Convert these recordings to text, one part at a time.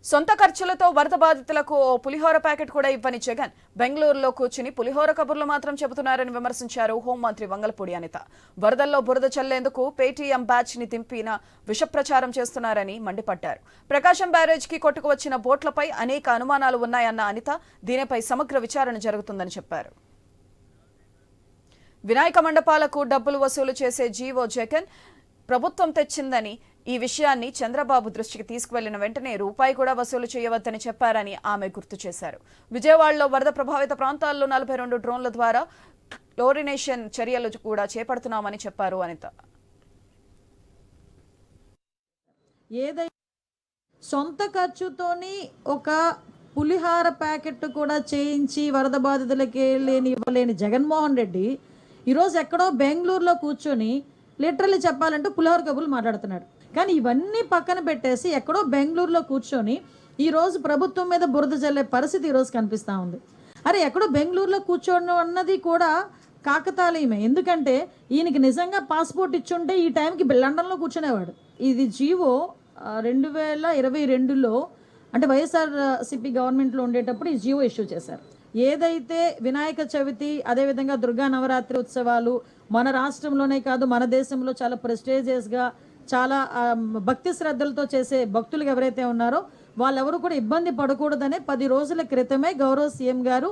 సొంత ఖర్చులతో వరద బాధితులకు ఓ పులిహోర ప్యాకెట్ కూడా ఇవ్వని జగన్ బెంగళూరులో కూర్చుని పులిహోర కబుర్లు మాత్రం చెబుతున్నారని విమర్శించారు హోంమంత్రి వంగలపూడి అనిత. వరదల్లో బురద చల్లేందుకు పేటీఎం బ్యాచ్ ని దింపిన విష ప్రచారం చేస్తున్నారని మండిపడ్డారు. ప్రకాశం బ్యారేజ్ కి కొట్టుకు వచ్చిన బోట్లపై అనేక అనుమానాలు ఉన్నాయన్న అనిత దీనిపై సమగ్ర విచారణ జరుగుతుందని చెప్పారు. వినాయక మండపాలకు డబ్బులు వసూలు చేసే జీవో జగన్ ప్రభుత్వం తెచ్చిందని, ఈ విషయాన్ని చంద్రబాబు దృష్టికి తీసుకువెళ్లిన వెంటనే రూపాయి కూడా వసూలు చేయవద్దని చెప్పారని ఆమె గుర్తు చేశారు. విజయవాడలో వరద ప్రభావిత ప్రాంతాల్లో 42 డ్రోన్ల ద్వారా క్లోరినేషన్ చర్యలు కూడా చేపడుతున్నామని చెప్పారు అనిత. ఏదైతే సొంత ఖర్చుతోని ఒక పులిహార ప్యాకెట్ కూడా చేయించి వరద బాధితులకి ఇవ్వలేని జగన్మోహన్ రెడ్డి ఈరోజు ఎక్కడో బెంగళూరులో కూర్చొని లిటరల్లీ చెప్పాలంటే పులిహోర కబుర్లు మాట్లాడుతున్నాడు. కానీ ఇవన్నీ పక్కన పెట్టేసి ఎక్కడో బెంగళూరులో కూర్చొని ఈరోజు ప్రభుత్వం మీద బురద జల్లే పరిస్థితి ఈరోజు కనిపిస్తూ ఉంది. అరే ఎక్కడో బెంగళూరులో కూర్చోవడం అన్నది కూడా కాకతాళీయమే. ఎందుకంటే ఈయనకి నిజంగా పాస్పోర్ట్ ఇచ్చుంటే ఈ టైంకి లండన్లో కూర్చునేవాడు. ఇది జీవో 2022లో అంటే వైఎస్ఆర్సీపీ గవర్నమెంట్లో ఉండేటప్పుడు ఈ జీవో ఇష్యూ చేశారు. ఏదైతే వినాయక చవితి అదేవిధంగా దుర్గా నవరాత్రి ఉత్సవాలు మన రాష్ట్రంలోనే కాదు మన దేశంలో చాలా ప్రెస్టేజియస్గా చాలా భక్తి శ్రద్ధలతో చేసే భక్తులు ఎవరైతే ఉన్నారో వాళ్ళెవరు కూడా ఇబ్బంది పడకూడదనే 10 రోజుల క్రితమే గౌరవ సీఎం గారు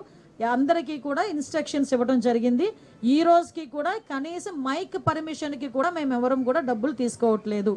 అందరికీ కూడా ఇన్స్ట్రక్షన్స్ ఇవ్వడం జరిగింది. ఈ రోజుకి కూడా కనీసం మైక్ పర్మిషన్కి కూడా మేము ఎవరం కూడా డబ్బులు తీసుకోవట్లేదు.